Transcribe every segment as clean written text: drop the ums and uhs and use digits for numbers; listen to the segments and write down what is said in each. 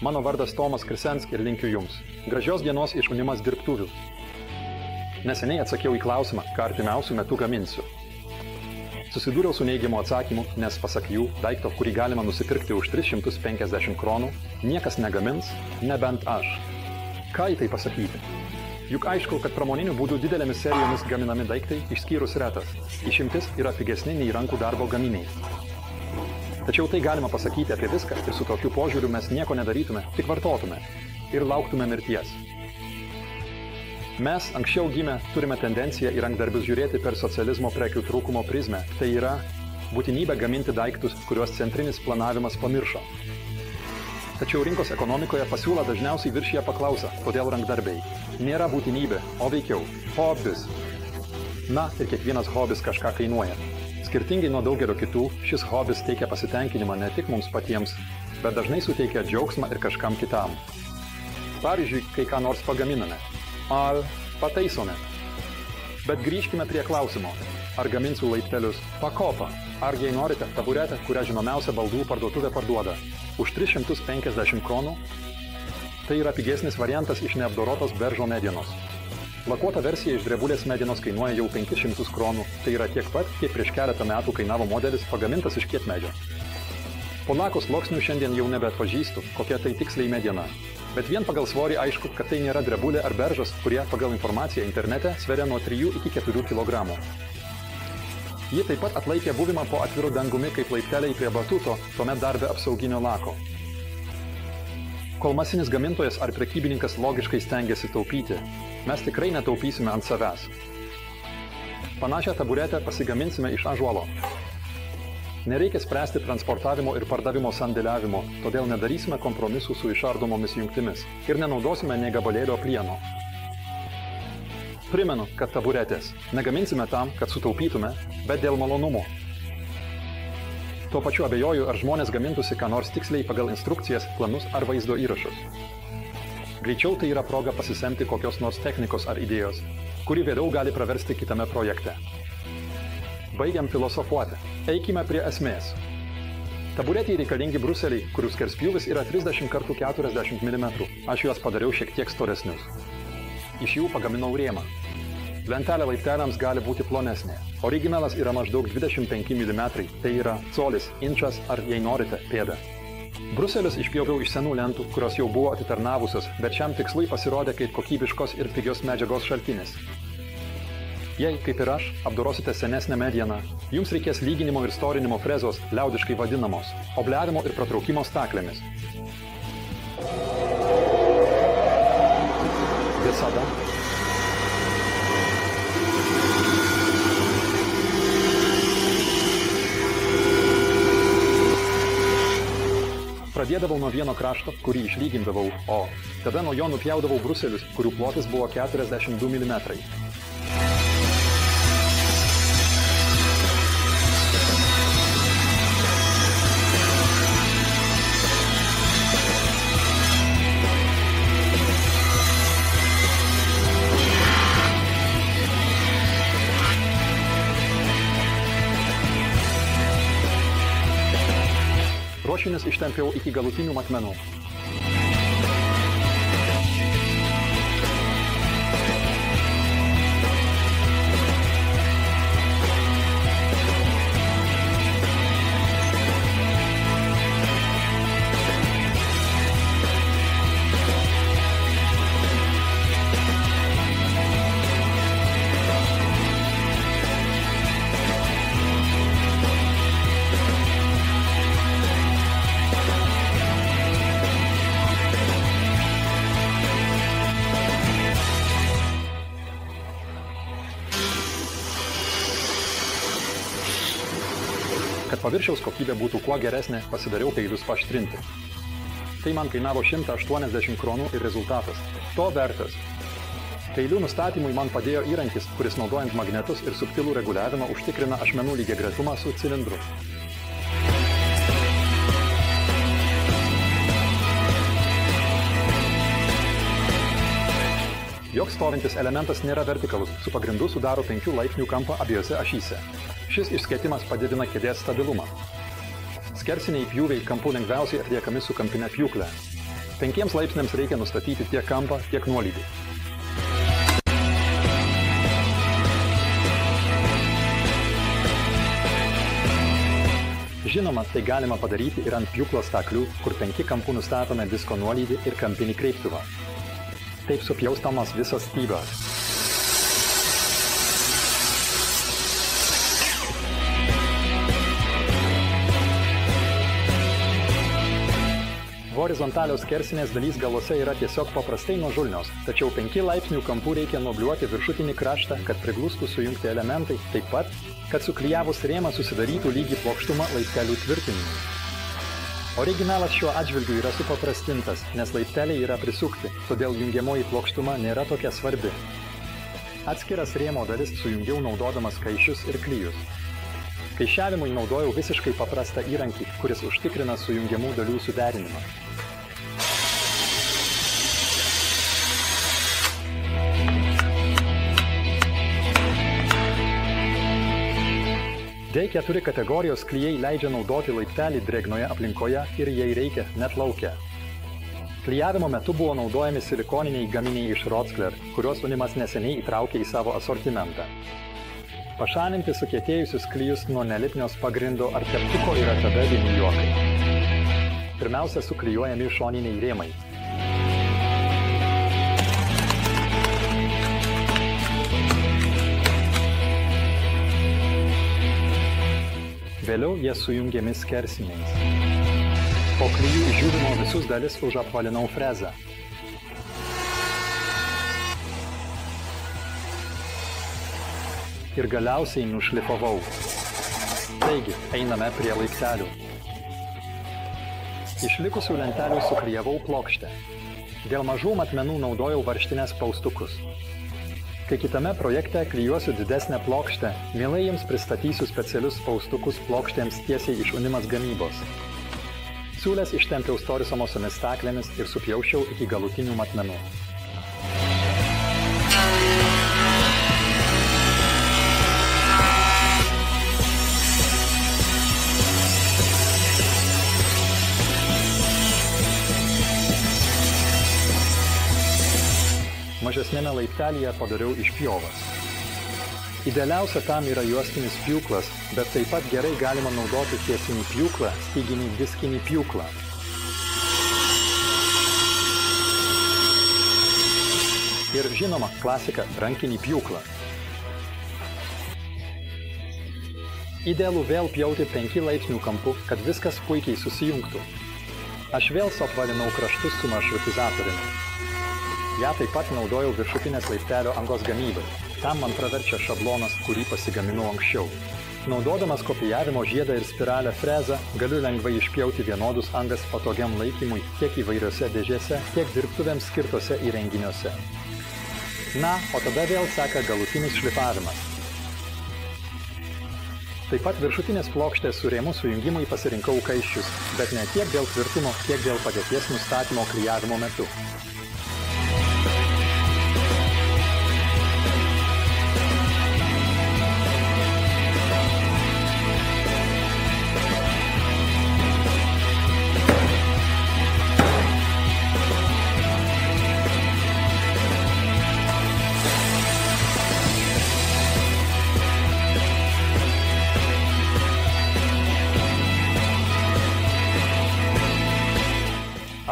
Mano vardas Tomas Krisensk ir linkiu Jums. Gražios dienos iš Unimas dirbtuvių. Neseniai atsakiau į klausimą, ką artimiausių metų gaminsiu. Susidūriau su neigiamu atsakymu, nes pasak jų, daikto, kurį galima nusipirkti už 350 kronų, niekas negamins, nebent aš. Ką į tai pasakyti? Juk aišku, kad pramoniniu būdu didelėmis serijomis gaminami daiktai išskyrus retas. Išimtis yra pigesni nei rankų darbo gaminiai. Tačiau tai galima pasakyti apie viską ir su tokiu požiūriu mes nieko nedarytume, tik vartotume ir lauktume mirties. Mes, anksčiau gimę, turime tendenciją į rankdarbius žiūrėti per socializmo prekių trūkumo prizmę. Tai yra būtinybė gaminti daiktus, kuriuos centrinis planavimas pamiršo. Tačiau rinkos ekonomikoje pasiūla dažniausiai viršija paklausą, todėl rankdarbiai nėra būtinybė, o veikiau hobis. Na, ir kiekvienas hobis kažką kainuoja. Skirtingai nuo daugelio kitų, šis hobis teikia pasitenkinimą ne tik mums patiems, bet dažnai suteikia džiaugsmą ir kažkam kitam. Pavyzdžiui, kai ką nors pagaminame, ar pataisome. Bet grįžkime prie klausimo, ar gaminsiu laiptelius pakopą, ar jei norite taburetę, kurią žinomiausia baldų parduotuvė parduoda, už 350 kronų, tai yra pigesnis variantas iš neapdorotos beržo medienos. Lakuota versija iš drebulės medienos kainuoja jau 500 kronų, tai yra tiek pat, kiek prieš keletą metų kainavo modelis pagamintas iš kietmedžio. Po lako sluoksnių šiandien jau nebeatpažįstu, kokia tai tiksliai mediena. Bet vien pagal svorį aišku, kad tai nėra drebulė ar beržas, kurie pagal informaciją internete sveria nuo 3 iki 4 kg. Ji taip pat atlaikė buvimą po atviru dangumi kaip laipteliai prie batuto, tuomet dar be apsauginio lako. Kol masinis gamintojas ar prekybininkas logiškai stengiasi taupyti, mes tikrai netaupysime ant savęs. Panašią taburetę pasigaminsime iš ąžuolo. Nereikia spręsti transportavimo ir pardavimo sandėliavimo, todėl nedarysime kompromisų su išardomomis jungtimis ir nenaudosime nė gabalėlio plieno. Primenu, kad taburetės negaminsime tam, kad sutaupytume, bet dėl malonumo. Tuo pačiu abejoju, ar žmonės gamintųsi ką nors tiksliai pagal instrukcijas, planus ar vaizdo įrašus. Greičiau tai yra proga pasisemti kokios nors technikos ar idėjos, kuri vėliau gali praversti kitame projekte. Baigiam filosofuoti. Eikime prie esmės. Taburetei reikalingi bruseliai, kurių skerspjūvis yra 30 x 40 mm. Aš juos padariau šiek tiek storesnius. Iš jų pagaminau rėmą. Lentelė laipteliams gali būti plonesnė. Originalas yra maždaug 25 mm, tai yra colis, inčas ar, jei norite, pėda. Bruselius išpjoviau iš senų lentų, kurios jau buvo atitarnavusios, bet šiam tikslui pasirodė kaip kokybiškos ir pigios medžiagos šaltinis. Jei, kaip ir aš, apdorosite senesnę medieną, jums reikės lyginimo ir storinimo frezos, liaudiškai vadinamos, obliavimo ir pratraukimo staklėmis. Visada pradėdavau nuo vieno krašto, kurį išlygindavau, o tada nuo jo nupjaudavau bruselius, kurių plotis buvo 42 mm. Ruošinius ištempiau iki galutinių matmenų. Kad paviršiaus kokybė būtų kuo geresnė, pasidariau peilius paaštrinti. Tai man kainavo 180 kronų ir rezultatas to vertas. Peilių nustatymui man padėjo įrankis, kuris naudojant magnetus ir subtilų reguliavimą užtikrina ašmenų lygiagretumą su cilindru. Joks stovintis elementas nėra vertikalus, su pagrindu sudaro 5 laipsnių kampą abiejose ašyse. Šis išskėtimas padidina kėdės stabilumą. Skersiniai pjūviai kampų lengviausiai atliekami su kampine pjūkle. 5 laipsniams reikia nustatyti tiek kampą, tiek nuolydį. Žinoma, tai galima padaryti ir ant pjūklo staklių, kur 5 kampų nustatome disko nuolydį ir kampinį kreiptuvą. Taip supjaustomas visas stybas. Horizontalios skersinės dalys galuose yra tiesiog paprastai nuožulnios, tačiau 5 laipsnių kampų reikia nuobliuoti viršutinį kraštą, kad priglustų sujungti elementai, taip pat, kad suklijavus rėmą susidarytų lygi plokštumą laiptelių tvirtinimui. Originalas šiuo atžvilgiu yra supaprastintas, nes laipteliai yra prisukti, todėl jungiamoji plokštuma nėra tokia svarbi. Atskiras rėmo dalis sujungiau naudodamas kaiščius ir klijus. Kaišiavimui naudojau visiškai paprastą įrankį, kuris užtikrina sujungiamų dalių suderinimą. D4 kategorijos klijai leidžia naudoti laiptelį drėgnoje aplinkoje ir jei reikia, net lauke. Klijavimo metu buvo naudojami silikoniniai gaminiai iš Rockler, kuriuos Unimas neseniai įtraukė į savo asortimentą. Pašalinti sukietėjusius klijus nuo nelipnios pagrindo ar teptuko yra tada vieni juokai. Pirmiausia, suklijuojami šoniniai rėmai. Vėliau jie sujungiami skersiniais. Po klijų išžiūrimo visus dalis užapvalinau frezą. Ir galiausiai nušlifavau. Taigi, einame prie laiptelių. Iš likusių lentelių suklijavau plokštę. Dėl mažų matmenų naudojau varžtinės paustukus. Kai kitame projekte klijuosiu didesnę plokštę, mielai jums pristatysiu specialius paustukus plokštėms tiesiai iš Unimas gamybos. Siūlės ištempiau storisomosiomis staklėmis ir supjausčiau iki galutinių matmenų. Mažesnėme laiptelyje padariau išpjovas. Idealiausia tam yra juostinis pjūklas, bet taip pat gerai galima naudoti tiesinį pjūklą, styginį diskinį pjūklą. Ir žinoma, klasika rankinį pjūklą. Idealu vėl pjauti 5 laipsnių kampu, kad viskas puikiai susijungtų. Aš vėl suapvalinau kraštus su maršrutizatoriumi. Ja taip pat naudojau viršutinės laiptelio angos gamybai. Tam man praverčia šablonas, kurį pasigaminau anksčiau. Naudodamas kopijavimo žiedą ir spiralę frezą, galiu lengvai išpjauti vienodus angas patogiam laikymui tiek įvairiose dėžėse, tiek dirbtuvėms skirtose įrenginiuose. Na, o tada vėl seka galutinis šlifavimas. Taip pat viršutinės plokštės su rėmų sujungimui pasirinkau kaiščius, bet ne tiek dėl tvirtumo, kiek dėl padėties nustatymo klijavimo metu.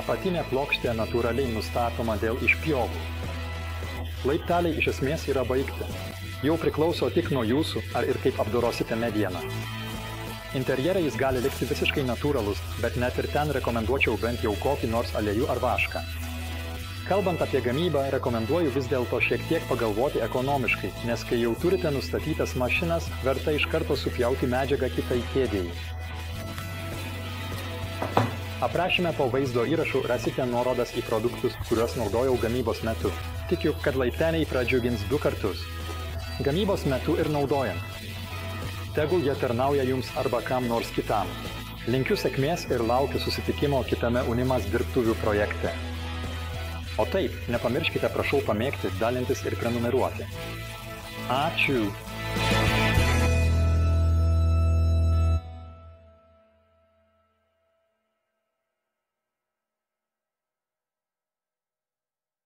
Apatinė plokštė natūraliai nustatoma dėl išpjovų. Laipteliai iš esmės yra baigti. Jau priklauso tik nuo jūsų, ar ir kaip apdorosite medieną. Interjerai jis gali likti visiškai natūralus, bet net ir ten rekomenduočiau bent jau kokį nors aliejų ar vašką. Kalbant apie gamybą, rekomenduoju vis dėlto šiek tiek pagalvoti ekonomiškai, nes kai jau turite nustatytas mašinas, verta iš karto supjauti medžiagą kitai kėdėjai. Aprašyme po vaizdo įrašų rasite nuorodas į produktus, kuriuos naudojau gamybos metu. Tikiu, kad laipteliai pradžiugins 2 kartus. Gamybos metu ir naudojant. Tegul jie tarnauja jums arba kam nors kitam. Linkiu sėkmės ir laukiu susitikimo kitame Unimas dirbtuvių projekte. O taip, nepamirškite prašau pamėgti, dalintis ir prenumeruoti. Ačiū!